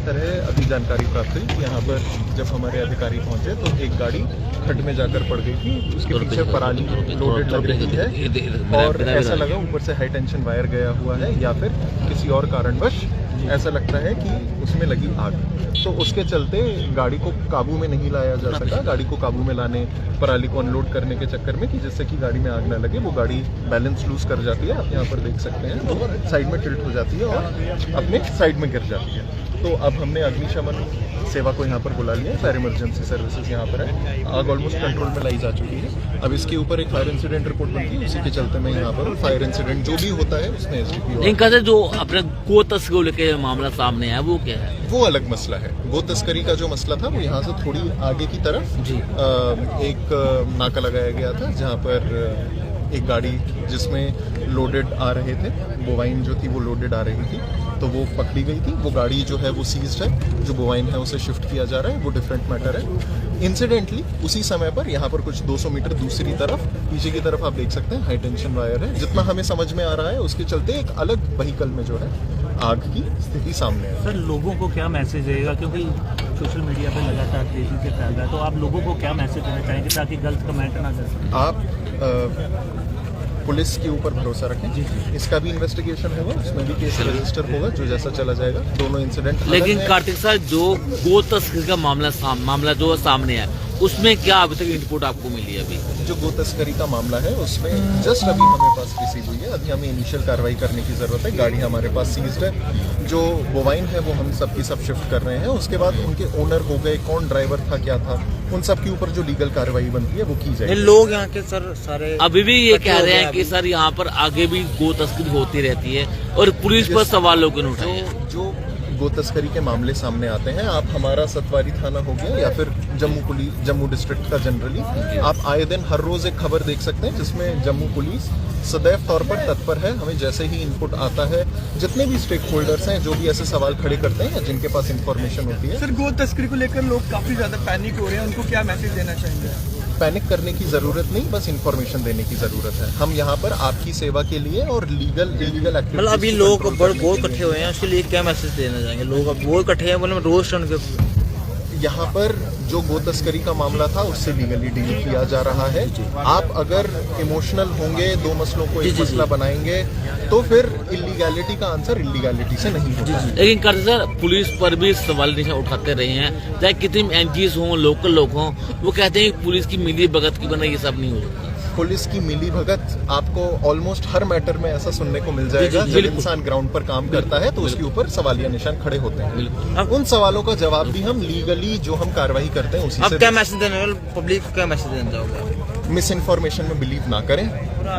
तरह अभी जानकारी प्राप्त हुई कि यहाँ पर जब हमारे अधिकारी पहुंचे तो एक गाड़ी खड्ड में जाकर पड़ गई थी। उसके पीछे पराली लोडेड लग रही है और ऐसा लगा ऊपर से हाई टेंशन वायर गया हुआ है या फिर किसी और कारणवश ऐसा लगता है कि उसमें लगी आग। तो उसके चलते गाड़ी को काबू में नहीं लाया जा सका। गाड़ी को काबू में लाने, पराली को अनलोड करने के चक्कर में कि जिससे कि गाड़ी में आग ना लगे, वो गाड़ी बैलेंस लूज कर जाती है। आप यहाँ पर देख सकते हैं तो साइड में टिल्ट हो जाती है और अपने साइड में गिर जाती है। तो अब हमने अग्निशमन सेवा को यहाँ पर बुला लिया। फायर इमरजेंसी सर्विसेज यहाँ पर है। आग ऑलमोस्ट कंट्रोल में लाई जा चुकी है। अब इसके ऊपर एक फायर इंसिडेंट रिपोर्ट बनती है। उसी के चलते मैं यहाँ पर फायर इंसिडेंट जो भी होता है उसमें एसडीपी जो अपने गो तस्करी को लेकर मामला सामने आया वो क्या है? वो अलग मसला है। गो तस्करी का जो मसला था वो यहाँ से थोड़ी आगे की तरफ एक नाका लगाया गया था जहाँ पर एक गाड़ी जिसमें लोडेड आ रहे थे, बोवाइन जो थी वो लोडेड आ रही थी, तो वो पकड़ी गई थी। वो गाड़ी जो है वो सीज्ड है। जो बोवाइन है उसे शिफ्ट किया जा रहा है, वो डिफरेंट मैटर है। इंसिडेंटली उसी समय पर यहाँ पर कुछ 200 मीटर दूसरी तरफ पीछे की तरफ आप देख सकते हैं हाई टेंशन वायर है। जितना हमें समझ में आ रहा है उसके चलते एक अलग व्हीकल में जो है आग की स्थिति सामने है। सर, लोगों को क्या मैसेज रहेगा, क्योंकि सोशल मीडिया पे लगातार तेजी से फैल रहा है, तो आप लोगों को क्या मैसेज देना चाहेंगे ताकि गलत कमेंट ना कर सकें? आप पुलिस के ऊपर भरोसा रखें। इसका भी इन्वेस्टिगेशन होगा, उसमें भी केस रजिस्टर होगा, जो जैसा चला जाएगा। दोनों इंसिडेंट लेकिन कार्तिक सर, जो गो तस्करी का मामला जो सामने है उसमें क्या अभी तक इनपुट आपको मिली है? अभी जो गो तस्करी का मामला है उसमें जस्ट अभी हमें पास रिसीव हुई है। अभी हमें इनिशियल कार्रवाई करने की जरूरत है। गाड़ी हमारे पास सीज्ड है। जो बोवाइन है वो हम सब की सब शिफ्ट कर रहे हैं। उसके बाद उनके ओनर हो गए, कौन ड्राइवर था, क्या था, उन सब के ऊपर जो लीगल कार्रवाई बनती है वो की जाएगी। लोग यहाँ के सर सारे अभी भी ये कह रहे हैं कि सर यहाँ पर आगे भी गो तस्करी होती रहती है और पुलिस पर सवाल लोगों ने उठाए। जो गो तस्करी के मामले सामने आते हैं, आप हमारा सतवारी थाना हो गया या फिर जम्मू डिस्ट्रिक्ट का जनरली, आप आए दिन हर रोज एक खबर देख सकते हैं जिसमें जम्मू पुलिस सदैव तौर पर तत्पर है। हमें जैसे ही इनपुट आता है, जितने भी स्टेक होल्डर्स हैं जो भी ऐसे सवाल खड़े करते हैं या जिनके पास इंफॉर्मेशन होती है। सर, गो तस्करी को लेकर लोग काफी ज्यादा पैनिक हो रहे हैं, उनको क्या मैसेज देना चाहेंगे? पैनिक करने की जरूरत नहीं, बस इंफॉर्मेशन देने की जरूरत है। हम यहाँ पर आपकी सेवा के लिए और लीगल इलीगल एक्टिविटीज, मतलब अभी लोग बहुत इकट्ठे हुए हैं, उसके लिए क्या मैसेज देना चाहेंगे? लोग अब बहुत इकट्ठे हैं, मतलब रोज उनके यहाँ पर जो गो तस्करी का मामला था उससे लीगली डील किया जा रहा है। आप अगर इमोशनल होंगे, दो मसलों को एक मसला बनाएंगे, तो फिर इलीगैलिटी का आंसर इलीगैलिटी से नहीं होता। लेकिन कार्तिक सर, पुलिस पर भी सवाल निशान उठाते रहे हैं, चाहे कितनी एनजीओ हों, लोकल लोग हों, वो कहते हैं कि पुलिस की मिली भगत की वजह ये सब नहीं हो सकता। पुलिस की मिली भगत आपको ऑलमोस्ट हर मैटर में ऐसा सुनने को मिल जाएगा। जब इंसान ग्राउंड पर काम करता है तो उसके ऊपर सवालिया निशान खड़े होते हैं। अब उन सवालों का जवाब भी हम लीगली जो हम कार्रवाई करते हैं उसी से। क्या मैसेज देना, पब्लिक को क्या मैसेज देना चाहोगे? मिस इन्फॉर्मेशन में बिलीव ना करें।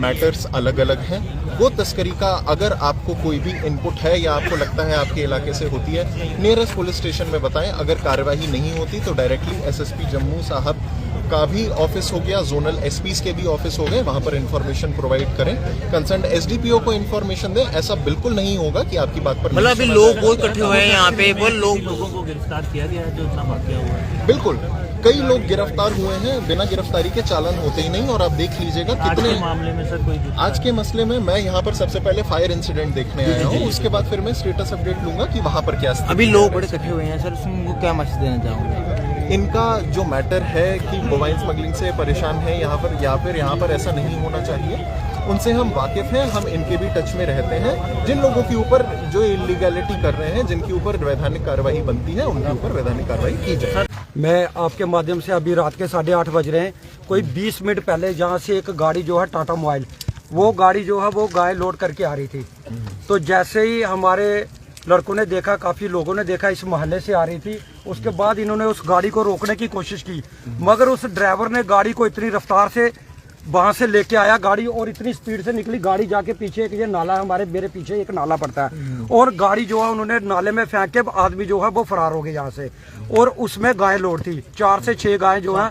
मैटर्स अलग अलग हैं। गो तस्करी का अगर आपको कोई भी इनपुट है या आपको लगता है आपके इलाके से होती है, नियरेस्ट पुलिस स्टेशन में बताएं। अगर कार्यवाही नहीं होती तो डायरेक्टली एसएसपी जम्मू साहब का भी ऑफिस हो गया, जोनल एसपीज के भी ऑफिस हो गए, वहां पर इंफॉर्मेशन प्रोवाइड करें। कंसर्न एसडीपीओ को इंफॉर्मेशन दें। ऐसा बिल्कुल नहीं होगा कि आपकी बात पर मतलब अभी लोग बहुत इकट्ठे हुए हैं यहाँ पे, वो लोगों को गिरफ्तार किया गया है जो इतना वाकया हुआ है? बिल्कुल, कई लोग गिरफ्तार हुए हैं। बिना गिरफ्तारी के चालान होते ही नहीं। और आप देख लीजिएगा कितने मामले में सर, कोई आज के मसले में मैं यहाँ पर सबसे पहले फायर इंसिडेंट देखने आया हूँ, उसके बाद फिर मैं स्टेटस अपडेट लूंगा कि वहाँ पर क्या अभी लोग बड़े इकट्ठे हुए हैं। सर, उनको क्या मैसेज देना चाहूँगा? इनका जो मैटर है कि बोवाइन स्मगलिंग से परेशान है यहाँ पर, या फिर यहाँ पर ऐसा नहीं होना चाहिए, उनसे हम वाकिफ हैं। हम इनके भी टच में रहते हैं। जिन लोगों के ऊपर जो इलीगैलिटी कर रहे हैं, जिनके ऊपर वैधानिक कार्रवाई बनती है, उनके ऊपर वैधानिक कार्रवाई की जाए। मैं आपके माध्यम से अभी रात के 8:30 बज रहे हैं, कोई 20 मिनट पहले जहाँ से एक गाड़ी जो है टाटा मोबाइल, वो गाड़ी जो है वो गाय लोड करके आ रही थी। तो जैसे ही हमारे लड़कों ने देखा, काफी लोगों ने देखा, इस मोहल्ले से आ रही थी, उसके बाद इन्होंने उस गाड़ी को रोकने की कोशिश की, मगर उस ड्राइवर ने गाड़ी को इतनी रफ्तार से वहां से लेके आया गाड़ी, और इतनी स्पीड से निकली गाड़ी, जाके पीछे एक ये नाला है, मेरे पीछे एक नाला पड़ता है, और गाड़ी जो है उन्होंने नाले में फेंक के आदमी जो है वो फरार हो गए यहाँ से। और उसमें गाय लोड थी, 4 से 6 गाय जो है,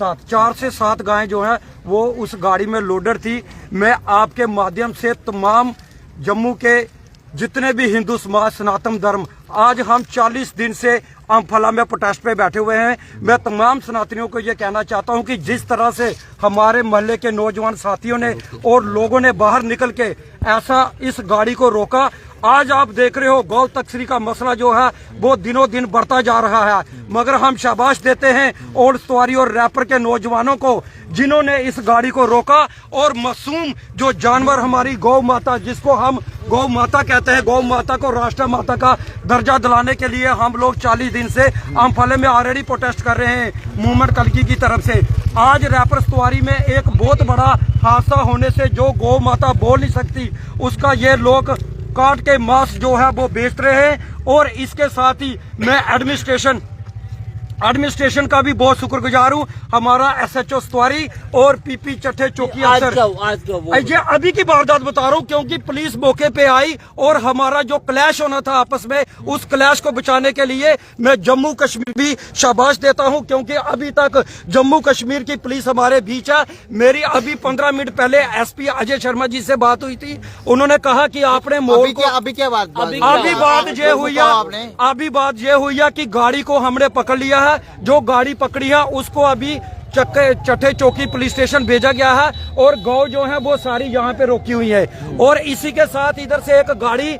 4 से 7 गाय जो है वो उस गाड़ी में लोडेड थी। मैं आपके माध्यम से तमाम जम्मू के जितने भी हिंदू समाज, सनातन धर्म, आज हम 40 दिन से अम्फाला में प्रोटेस्ट पे बैठे हुए हैं। मैं तमाम सनातनियों को ये कहना चाहता हूं कि जिस तरह से हमारे मोहल्ले के नौजवान साथियों ने और लोगों ने बाहर निकल के ऐसा इस गाड़ी को रोका, आज आप देख रहे हो गौ तस्करी का मसला जो है वो दिनों दिन बढ़ता जा रहा है, मगर हम शाबाश देते हैं ओल्ड सवारी और रैपर के नौजवानों को जिन्होंने इस गाड़ी को रोका और मासूम जो जानवर हमारी गौ माता, जिसको हम गौ माता कहते हैं, गौ माता को राष्ट्र माता का दर्जा दिलाने के लिए हम लोग 40 दिन से अम्फाले में ऑलरेडी प्रोटेस्ट कर रहे हैं मूवमेंट कलकी की तरफ से। आज रैपर सवारी में एक बहुत बड़ा हादसा होने से जो गौ माता बोल नहीं सकती उसका ये लोग काट के मांस जो है वो बेच रहे हैं। और इसके साथ ही मैं एडमिनिस्ट्रेशन का भी बहुत शुक्रगुजार हूँ, हमारा SHO सतवारी और PP चट्टे चौकी अफसर। ये अभी की वारदात बता रहा हूँ क्योंकि पुलिस मौके पे आई और हमारा जो क्लैश होना था आपस में, उस क्लैश को बचाने के लिए मैं जम्मू कश्मीर भी शाबाश देता हूँ क्योंकि अभी तक जम्मू कश्मीर की पुलिस हमारे बीच है। मेरी अभी 15 मिनट पहले SP अजय शर्मा जी से बात हुई थी, उन्होंने कहा कि आपने मोड़ को अभी क्या बात अभी बात ये हुई है कि गाड़ी को हमने पकड़ लिया है, जो गाड़ी पकड़ी है उसको अभी चट्टे चौकी पुलिस स्टेशन भेजा गया है और गौ जो है वो सारी यहाँ पे रोकी हुई है। और इसी के साथ इधर से एक गाड़ी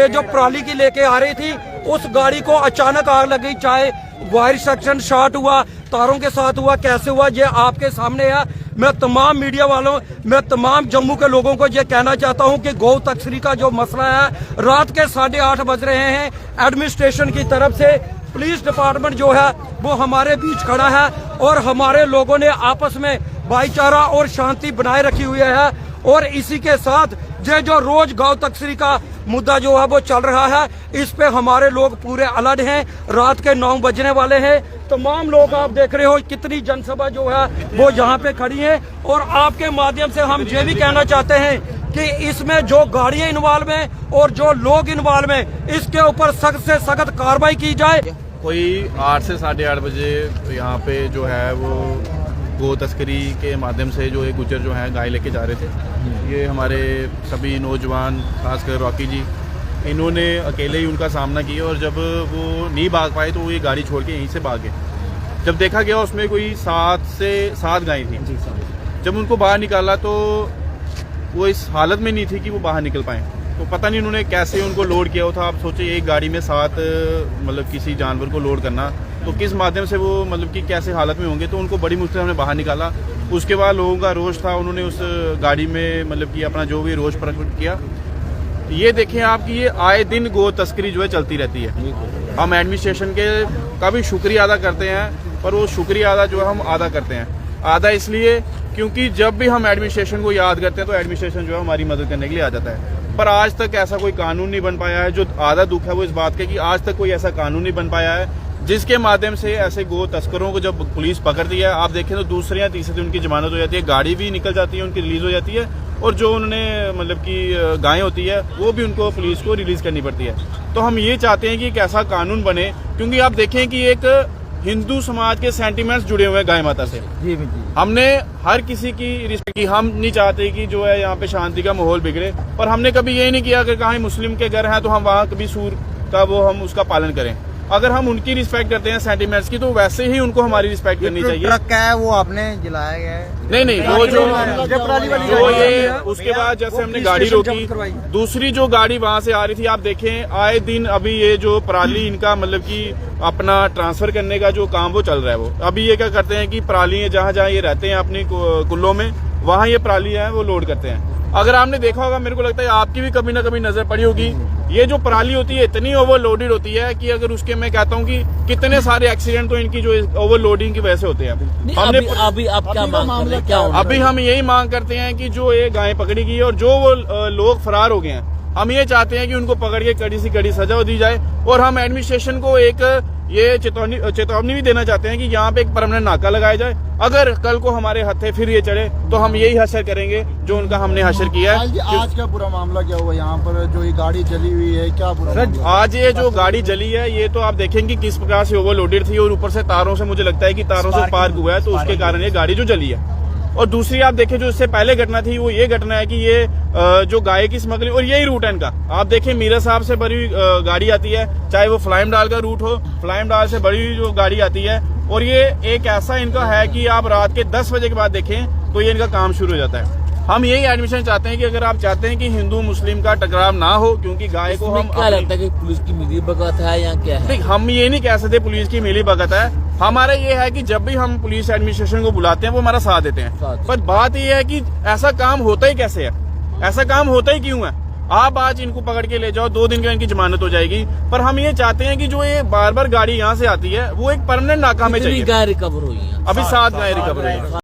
जो पराली की लेके आ रही थी, उस गाड़ी को अचानक आग लग गई, चाहे वायर सेक्शन शॉर्ट हुआ, तारों के साथ हुआ, कैसे हुआ ये आपके सामने है। मैं तमाम मीडिया वालों, मैं तमाम जम्मू के लोगों को ये कहना चाहता हूँ कि गौ तस्करी का जो मसला है, रात के 8:30 बज रहे हैं, एडमिनिस्ट्रेशन की तरफ से पुलिस डिपार्टमेंट जो है वो हमारे बीच खड़ा है और हमारे लोगों ने आपस में भाईचारा और शांति बनाए रखी हुई है। और इसी के साथ ये जो रोज गौ तस्करी का मुद्दा जो है वो चल रहा है, इस पे हमारे लोग पूरे अलर्ट हैं। रात के 9 बजने वाले हैं, तमाम लोग आप देख रहे हो कितनी जनसभा जो है वो यहाँ पे खड़ी है। और आपके माध्यम से हम ये भी कहना चाहते हैं कि इसमें जो गाड़ियां इन्वॉल्व हैं और जो लोग इन्वॉल्व हैं, इसके ऊपर सख्त से सख्त कार्रवाई की जाए। कोई 8 से 8:30 बजे यहाँ पे जो है वो गो तस्करी के माध्यम से जो एक गुजर जो है गाय लेके जा रहे थे। ये हमारे सभी नौजवान, खासकर रॉकी जी, इन्होंने अकेले ही उनका सामना किया और जब वो नहीं भाग पाए तो वो ये गाड़ी छोड़ के यहीं से भागे। जब देखा गया उसमें कोई 7 से 7 गाय थी। जब उनको बाहर निकाला तो वो इस हालत में नहीं थी कि वो बाहर निकल पाए। तो पता नहीं उन्होंने कैसे उनको लोड किया था। आप सोचिए एक गाड़ी में 7 मतलब किसी जानवर को लोड करना, तो किस माध्यम से वो मतलब कि कैसे हालत में होंगे। तो उनको बड़ी मुश्किल हमने बाहर निकाला। उसके बाद लोगों का रोष था, उन्होंने उस गाड़ी में मतलब कि अपना जो भी रोष प्रकट किया। ये देखें आप कि ये आए दिन गो तस्करी जो है चलती रहती है। हम एडमिनिस्ट्रेशन का भी शुक्रिया अदा करते हैं, पर वो शुक्रिया अदा जो है हम अदा करते हैं। आधा इसलिए क्योंकि जब भी हम एडमिनिस्ट्रेशन को याद करते हैं तो एडमिनिस्ट्रेशन जो है हमारी मदद करने के लिए आ जाता है। पर आज तक ऐसा कोई कानून नहीं बन पाया है। जो आधा दुख है वो इस बात का कि आज तक कोई ऐसा कानून नहीं बन पाया है जिसके माध्यम से ऐसे गो तस्करों को जब पुलिस पकड़ती है, आप देखें तो दूसरे या तीसरे दिन उनकी जमानत हो जाती है, गाड़ी भी निकल जाती है, उनकी रिलीज हो जाती है और जो उन्होंने मतलब कि गाय होती है वो भी उनको पुलिस को रिलीज करनी पड़ती है। तो हम ये चाहते हैं कि एक ऐसा कानून बने, क्योंकि आप देखें कि एक हिंदू समाज के सेंटिमेंट्स जुड़े हुए हैं गाय माता से। हमने हर किसी की रिस्पेक्ट की। हम नहीं चाहते कि जो है यहाँ पे शांति का माहौल बिगड़े, पर हमने कभी ये नहीं किया कि कहीं मुस्लिम के घर हैं तो हम वहाँ कभी सूर का वो हम उसका पालन करें। अगर हम उनकी रिस्पेक्ट करते हैं सेंटिमेंट्स की, तो वैसे ही उनको हमारी रिस्पेक्ट करनी चाहिए। ट्रक है वो आपने जलाया गया है? नहीं, वो जो ये उसके बाद जैसे हमने गाड़ी रोकी, दूसरी जो गाड़ी वहां से आ रही थी, आप देखें आए दिन अभी ये जो पराली इनका मतलब कि अपना ट्रांसफर करने का जो काम वो चल रहा है। वो अभी ये क्या करते हैं कि पराली जहाँ जहाँ ये रहते हैं अपनी कुल्लों में, वहाँ ये पराली है वो लोड करते हैं। अगर आपने देखा होगा, मेरे को लगता है आपकी भी कभी ना कभी नजर पड़ी होगी, ये जो पराली होती है इतनी ओवरलोडेड होती है कि अगर उसके मैं कहता हूँ कि कितने सारे एक्सीडेंट तो इनकी जो ओवरलोडिंग की वजह से होते हैं। अभी आप क्या मांग करते हैं? क्या अभी हम यही मांग करते हैं कि जो ये गाय पकड़ी गई और जो वो लोग फरार हो गए हैं, हम ये चाहते हैं कि उनको पकड़ के कड़ी से कड़ी सजा दी जाए। और हम एडमिनिस्ट्रेशन को एक ये चेतावनी भी देना चाहते हैं कि यहाँ पे एक परमानेंट नाका लगाया जाए। अगर कल को हमारे हथे फिर ये चढ़े तो हम यही हशर करेंगे जो उनका हमने हशर किया है। आज का पूरा मामला क्या हुआ यहाँ पर? जो ये गाड़ी जली हुई है, क्या पूरा आज ये जो गाड़ी जली है, ये तो आप देखेंगे किस प्रकार से ओवरलोडेड थी और ऊपर से तारों से, मुझे लगता है कि तारों से पार्क हुआ है, तो उसके कारण ये गाड़ी जो जली है। और दूसरी आप देखें जो इससे पहले घटना थी, वो ये घटना है कि ये जो गाय की स्मगलिंग, और यही रूट है इनका। आप देखें मीरा साहब से बड़ी गाड़ी आती है, चाहे वो फ्लाइम डाल का रूट हो, फ्लाइम डाल से बड़ी जो गाड़ी आती है। और ये एक ऐसा इनका है कि आप रात के 10 बजे के बाद देखें तो ये इनका काम शुरू हो जाता है। हम यही एडमिशन चाहते हैं कि अगर आप चाहते हैं कि हिंदू मुस्लिम का टकराव ना हो, क्योंकि गाय को हम क्या लगता है कि पुलिस की मिली भगत है या क्या है? नहीं, हम ये नहीं कह सकते पुलिस की मिली भगत है। हमारा ये है कि जब भी हम पुलिस एडमिनिस्ट्रेशन को बुलाते हैं वो हमारा साथ देते हैं, पर बात ये है कि ऐसा काम होता ही कैसे है, ऐसा काम होता ही क्यों है? आप आज इनको पकड़ के ले जाओ, 2 दिन का इनकी जमानत हो जाएगी, पर हम ये चाहते हैं कि जो ये बार बार गाड़ी यहाँ से आती है वो एक परमानेंट नाका में चाहिए। गाय रिकवर हुई है अभी 7 गाय रिकवर हुई है।